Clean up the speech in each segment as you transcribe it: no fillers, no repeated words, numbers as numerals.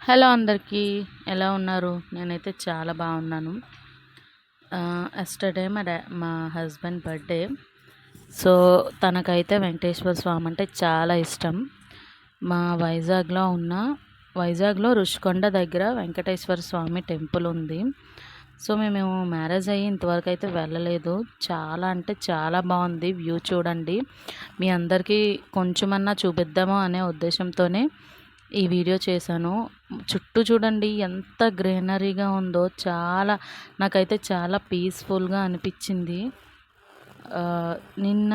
Hello అందరికీ, ఎలా ఉన్నారు? నేనైతే చాలా బాగున్నాను. ఎస్టర్డే మా హస్బెండ్ బర్త్డే. సో తనకైతే వెంకటేశ్వర స్వామి అంటే చాలా ఇష్టం. మా వైజాగ్లో రుషికొండ దగ్గర వెంకటేశ్వర స్వామి టెంపుల్ ఉంది. సో మేము మ్యారేజ్ అయ్యి ఇంతవరకు అయితే వెళ్ళలేదు. చాలా అంటే చాలా బాగుంది. వ్యూ చూడండి. మీ అందరికీ కొంచెమన్నా చూపిద్దాము అనే ఉద్దేశంతోనే ఈ వీడియో చేశాను. చుట్టూ చూడండి ఎంత గ్రీనరీగా ఉందో. నాకైతే చాలా పీస్ఫుల్గా అనిపించింది. నిన్న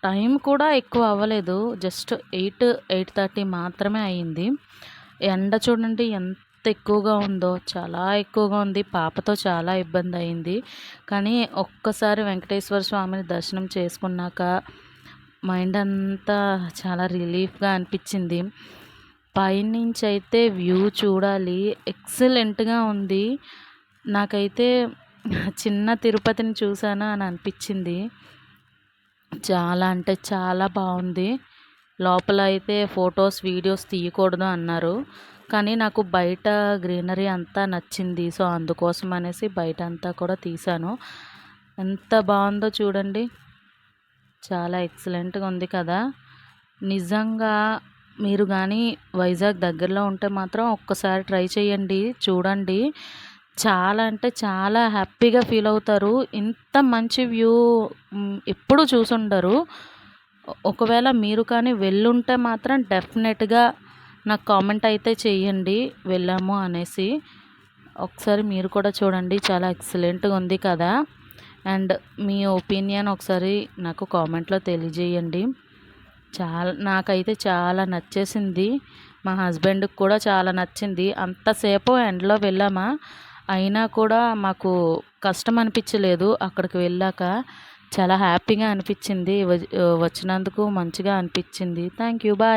టైం కూడా ఎక్కువ అవ్వలేదు. జస్ట్ 8:30 మాత్రమే అయింది. ఎండ చూడండి ఎంత ఎక్కువగా ఉందో, చాలా ఎక్కువగా ఉంది. పాపతో చాలా ఇబ్బంది అయింది. కానీ ఒక్కసారి వెంకటేశ్వర స్వామిని దర్శనం చేసుకున్నాక మైండ్ అంతా చాలా రిలీఫ్గా అనిపించింది. పైనుంచి అయితే వ్యూ చూడాలి, ఎక్సలెంట్గా ఉంది. నాకైతే చిన్న తిరుపతిని చూసాను అని అనిపించింది. చాలా అంటే చాలా బాగుంది. లోపల అయితే ఫొటోస్ వీడియోస్ తీయకూడదు అన్నారు. కానీ నాకు బయట గ్రీనరీ అంతా నచ్చింది. సో అందుకోసం అనేసి బయట అంతా కూడా తీశాను. ఎంత బాగుందో చూడండి. చాలా ఎక్సలెంట్గా ఉంది కదా. నిజంగా మీరు కానీ వైజాగ్ దగ్గరలో ఉంటే మాత్రం ఒక్కసారి ట్రై చేయండి, చూడండి. చాలా అంటే చాలా హ్యాపీగా ఫీల్ అవుతారు. ఇంత మంచి వ్యూ ఎప్పుడూ చూసుండరు. ఒకవేళ మీరు కానీ వెళ్ళుంటే మాత్రం డెఫినెట్గా నాకు కామెంట్ అయితే చేయండి వెళ్ళాము అనేసి. ఒకసారి మీరు కూడా చూడండి, చాలా ఎక్సలెంట్గా ఉంది కదా. అండ్ మీ ఒపీనియన్ ఒకసారి నాకు కామెంట్లో తెలియజేయండి. నాకైతే చాలా నచ్చేసింది. మా హస్బెండ్కి కూడా చాలా నచ్చింది. అంతసేపు ఎండలో వెళ్ళామా, అయినా కూడా మాకు కష్టం అనిపించలేదు. అక్కడికి వెళ్ళాక చాలా హ్యాపీగా అనిపించింది. వచ్చినందుకు మంచిగా అనిపించింది. Thank you, bye.